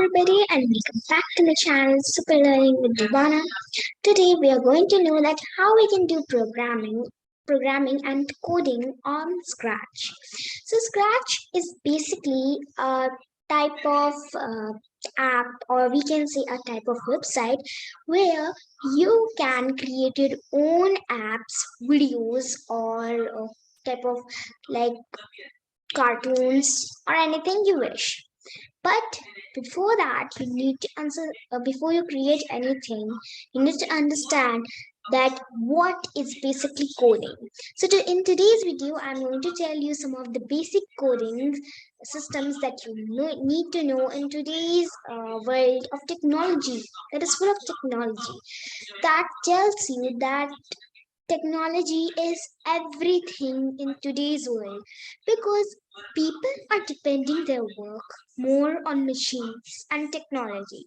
everybody and welcome back to the channel Super Learning with Yuwana. Today we are going to know that how we can do programming and coding on Scratch. So Scratch is basically a type of app, or we can say a type of website where you can create your own apps, videos, or type of like cartoons or anything you wish. But before that, you need to answer, before you create anything, you need to understand that what is basically coding. So in today's video, I'm going to tell you some of the basic coding systems that you need to know in today's world of technology, that is full of technology, that tells you that technology is everything in today's world, because people are depending their work more on machines and technology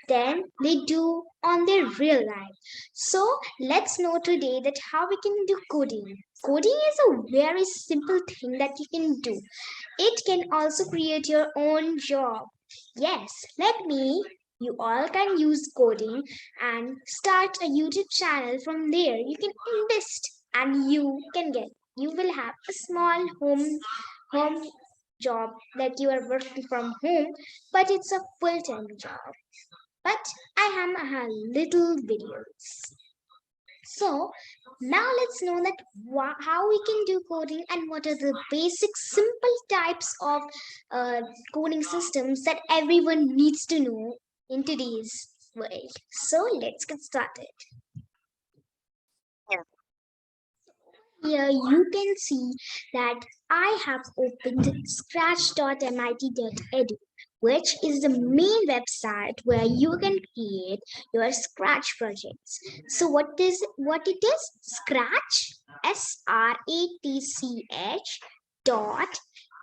than they do on their real life. So let's know today that how we can do coding. Coding is a very simple thing that you can do. It can also create your own job. Yes, like me, you all can use coding and start a YouTube channel. From there you can invest and you will have a small home job that you are working from home, but it's a full-time job. But I have a little videos. So now let's know that how we can do coding and what are the basic simple types of coding systems that everyone needs to know in today's world. So let's get started. Here you can see that I have opened Scratch.mit.edu, which is the main website where you can create your Scratch projects. So what it is? Scratch, SRATCH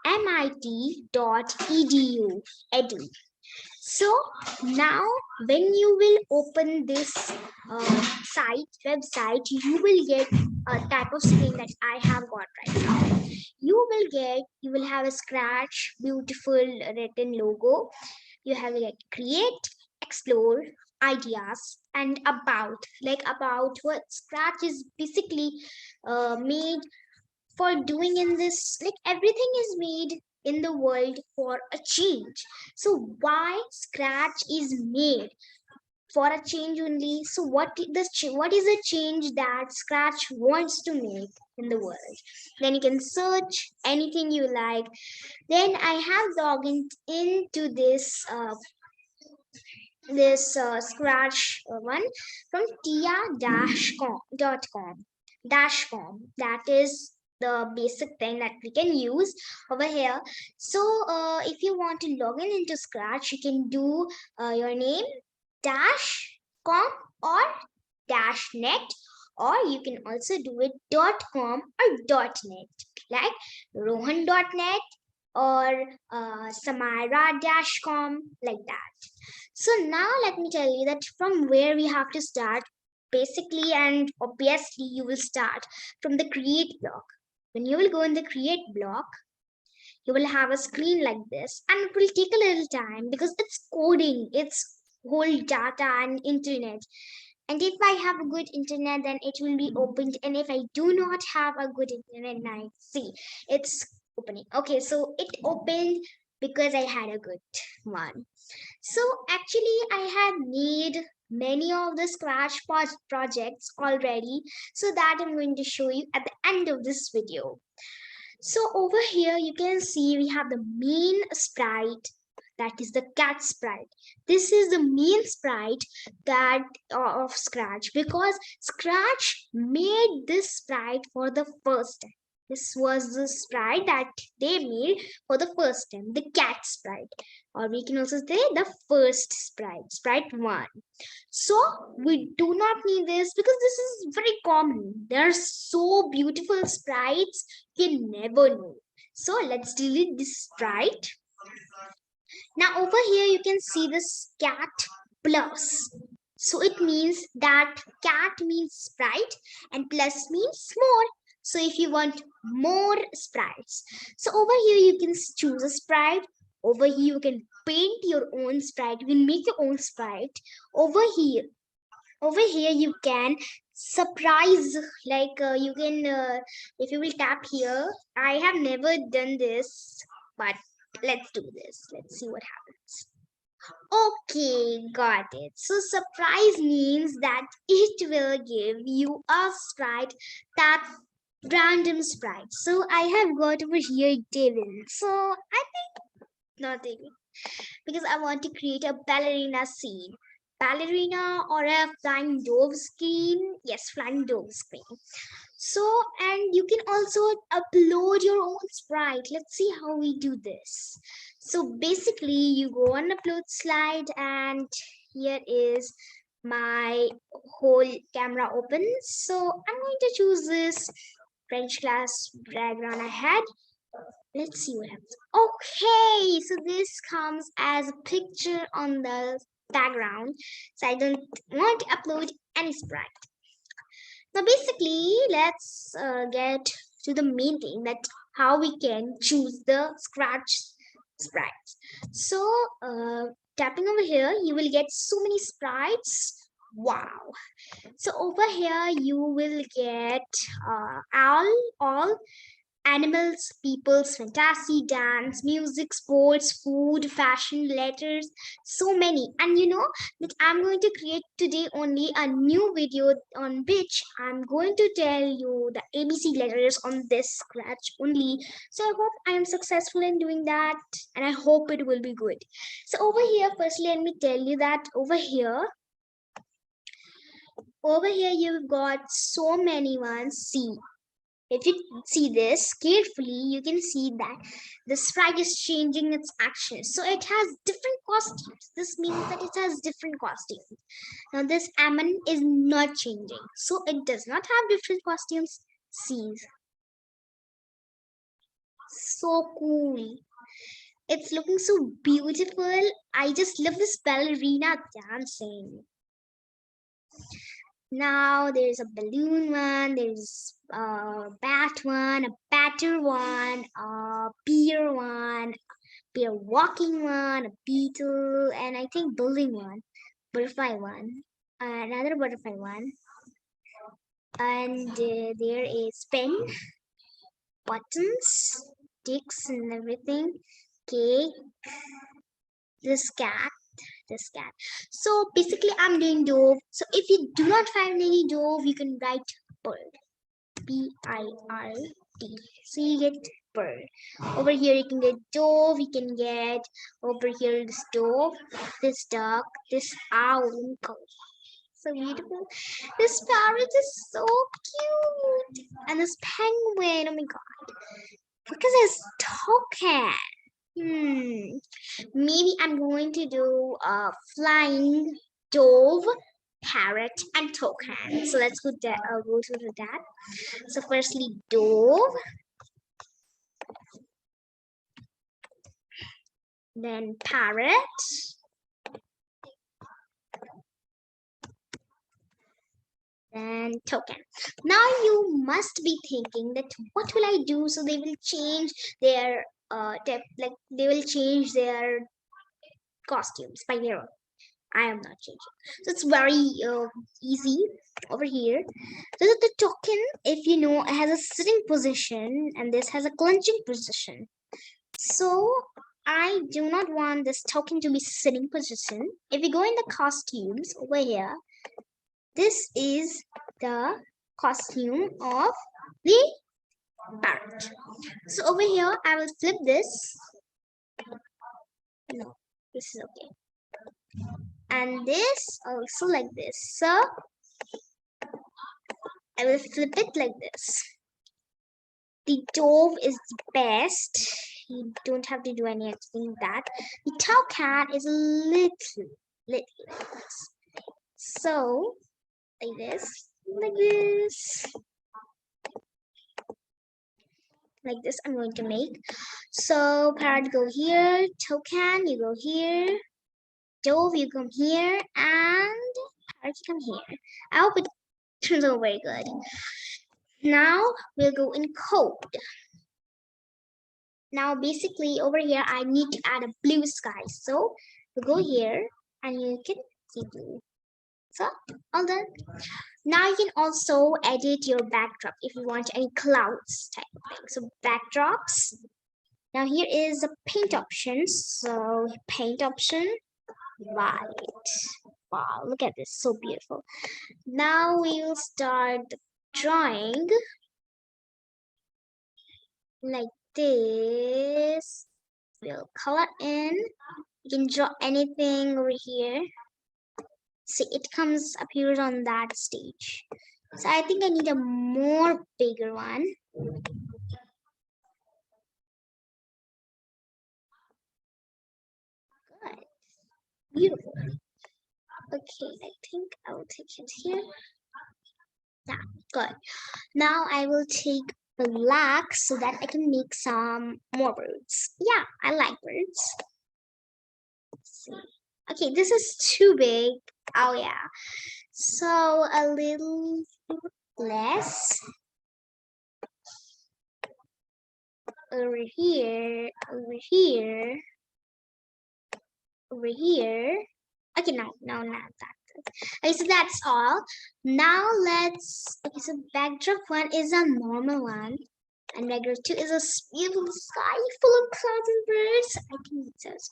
.mit.edu. So now when you will open this website, you will get a type of screen that I have got right now. You will have a Scratch beautiful written logo. You have like create, explore, ideas, and about what Scratch is basically made for doing in this. Like everything is made in the world for a change. So why Scratch is made? For a change only. So what is the change that Scratch wants to make in the world? Then you can search anything you like. Then I have logged into this Scratch one from tia-com.com. That is the basic thing that we can use over here. So if you want to log in into Scratch, you can do your name -com or -net, or you can also do it .com or .net, like rohan.net or samira-com, like that. So now let me tell you that from where we have to start. Basically and obviously you will start from the create block. When you will go in the create block, you will have a screen like this, and it will take a little time because it's coding, it's whole data and internet. And if I have a good internet, then it will be opened, and if I do not have a good internet, I see it's opening. Okay, so it opened because I had a good one. So actually I had made many of the Scratch projects already, so that I'm going to show you at the end of this video. So over here you can see we have the main sprite, that is the cat sprite. This is the main sprite that of Scratch, because Scratch made this sprite for the first time. This was the sprite that they made for the first time, the cat sprite, or we can also say the first sprite 1. So we do not need this because this is very common. There are so beautiful sprites you can never know. So let's delete this sprite. Now over here you can see this cat plus. So it means that cat means sprite and plus means more. So if you want more sprites, so over here you can choose a sprite, Over here, you can paint your own sprite. You can make your own sprite. Over here, you can surprise, like you can, if you will tap here. I have never done this, but let's do this. Let's see what happens. Okay, got it. So surprise means that it will give you a sprite, that random sprite. So I have got over here Devin. So I think not Devin, because I want to create a ballerina scene. Ballerina or a flying dove screen. Yes, flying dove screen. So, and you can also upload your own sprite. Let's see how we do this. So basically you go on upload slide, and here is my whole camera open. So I'm going to choose this French class background I had. Let's see what happens. Okay, so this comes as a picture on the background. So I don't want to upload any sprite. Now basically, let's get to the main thing, that how we can choose the Scratch sprites. So tapping over here, you will get so many sprites. Wow. So over here, you will get all animals, peoples, fantasy, dance, music, sports, food, fashion, letters, so many. And you know that I'm going to create today only a new video on which I'm going to tell you the ABC letters on this Scratch only. So I hope I am successful in doing that, and I hope it will be good. So over here, firstly, let me tell you that over here you've got so many ones. See, if you see this carefully, you can see that the sprite is changing its actions. So it has different costumes. This means that it has different costumes. Now this Ammon is not changing. So it does not have different costumes. See. So cool. It's looking so beautiful. I just love this ballerina dancing. Now there's a balloon one, there's a bat one, a batter one, a beer one, beer walking one, a beetle, and I think building one, butterfly one, another butterfly one, and there is pen, buttons, sticks, and everything, cake, this cat. So basically I'm doing dove. So if you do not find any dove, you can write bird, bird. So you get bird. Over here you can get dove, you can get over here this dove, this duck, this owl. So beautiful. This parrot is so cute. And this penguin, oh my god. Look at this toucan. Maybe I'm going to do a flying dove, parrot, and toucan. So let's go to that. So firstly, dove, then parrot, then toucan. Now you must be thinking that what will I do so they will change their they will change their costumes by their own. I am not changing. So it's very easy over here. So the token, if you know, has a sitting position and this has a clenching position. So I do not want this token to be sitting position. If you go in the costumes over here, this is the costume of the parrot. So over here, I will flip this. No, this is okay. And this also like this. So I will flip it like this. The dove is the best. You don't have to do anything like that. The toucan is a little like this. So like this, like this I'm going to make. So parrot go here, toucan you go here, dove you come here, and parrot you come here. I hope it turns out very good. Now we'll go in code. Now basically over here I need to add a blue sky. So you go here and you can see blue. So all done. Now you can also edit your backdrop if you want any clouds type of thing. So backdrops. Now here is the paint options. So paint option, white. Wow, look at this, so beautiful. Now we'll start drawing like this. We'll color in. You can draw anything over here. See, it appears on that stage. So I think I need a more bigger one. Good. Beautiful. Okay, I think I will take it here. Yeah, good. Now I will take black so that I can make some more birds. Yeah, I like birds. Let's see. Okay, this is too big. Oh yeah. So a little less. Over here, over here, over here. Okay, no, not that. Okay, so that's all. Now let's. Okay, so backdrop 1 is a normal one, and backdrop 2 is a beautiful sky full of clouds and birds. I can eat those.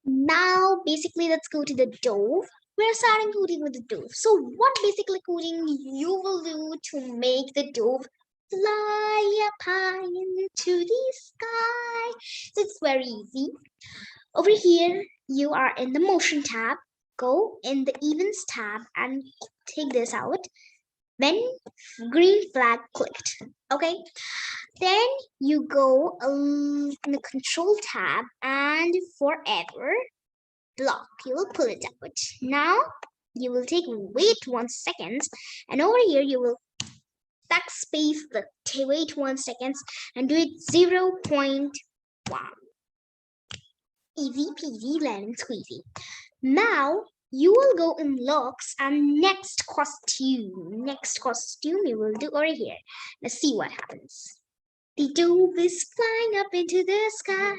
Now, basically, let's go to the dove. We're starting coding with the dove. So, what basically coding you will do to make the dove fly up high into the sky? So, it's very easy. Over here, you are in the motion tab. Go in the events tab and take this out. When green flag clicked, okay, then you go in the control tab and forever block, you will pull it out. Now you will wait 1 second, and over here you will backspace the wait 1 second and do it 0.1. Easy peasy lemon squeezy. Now you will go in looks and next costume. Next costume you will do over here. Let's see what happens. The dove is flying up into the sky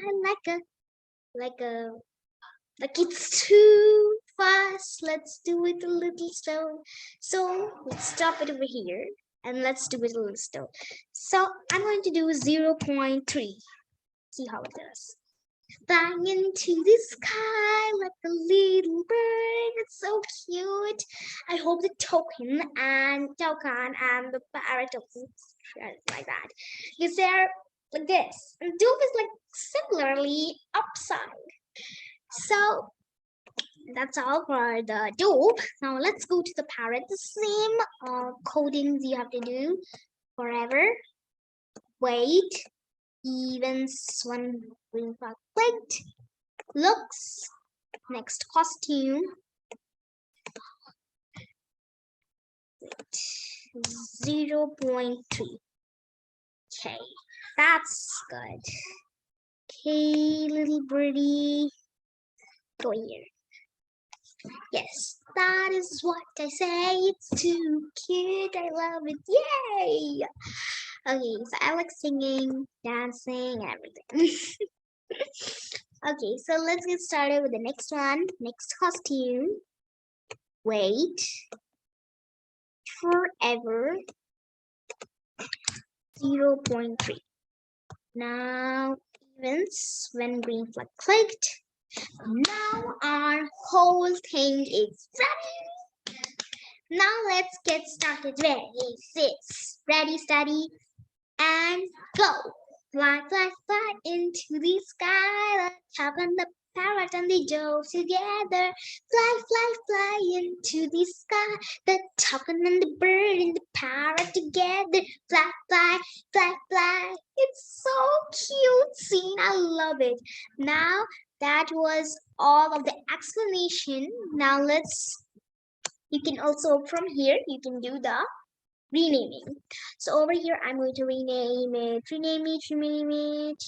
like it's too fast. Let's do it a little slow. So let's stop it over here and let's do it a little slow. So I'm going to do 0.3. See how it does. Flying into the sky like a little bird. It's so cute. I hope the toucan and the parrot like that. Because they're like this. And dove is like similarly upside. So that's all for the dove. Now let's go to the parrot. The same codings you have to do forever. Wait. Events when green flag clicked. Looks. Next costume. 0.3. Okay, that's good. Okay, little birdie. Go here. Yes, that is what I say. It's too cute. I love it. Yay! Okay, so I like singing, dancing, everything. Okay, so let's get started with the next one. Next costume. Wait. Forever. 0.3. Now, events when green flag clicked. Now our whole thing is ready. Now let's get started. Ready, sit, ready, steady, and go. Fly, fly, fly into the sky. Let's hop on the parrot and the dove together. Fly, fly, fly into the sky. The toucan and the bird and the parrot together. Fly, fly, fly, fly. It's so cute scene. I love it. Now that was all of the explanation. Now you can also from here, you can do the renaming. So over here, I'm going to rename it.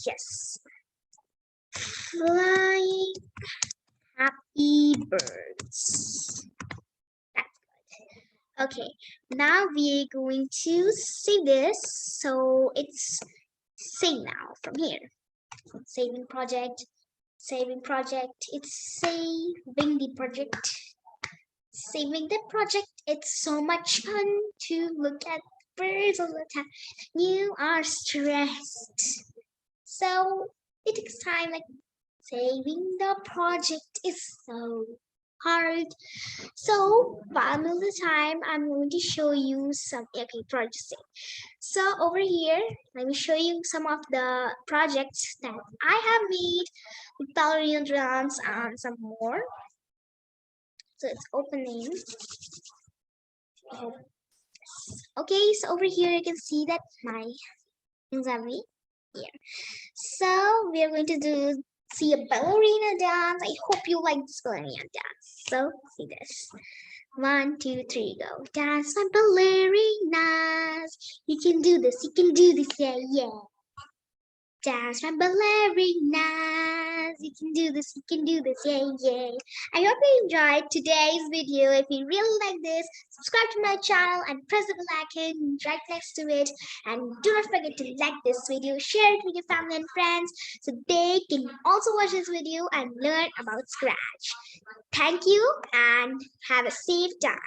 Yes. Flying happy birds. That's good. Okay, now we're going to see this. So it's save now from here. Saving project, it's saving the project. Saving the project, it's so much fun to look at birds all the time. You are stressed. So it takes time, like saving the project is so hard. So while the time, I'm going to show you some epic projects. So over here, let me show you some of the projects that I have made with ballerina drums and some more. So it's opening. Okay, so over here you can see that my things are made here. So we are going to see a ballerina dance. I hope you like this ballerina dance. So see this. 1, 2, 3, go. Dance my ballerinas. You can do this, yeah, yeah. Dance my ballerinas. You can do this, yeah, yeah. I hope you enjoyed today's video. If you really like this, subscribe to my channel and press the bell icon right next to it. And do not forget to like this video, share it with your family and friends so they can also watch this video and learn about Scratch. Thank you and have a safe time.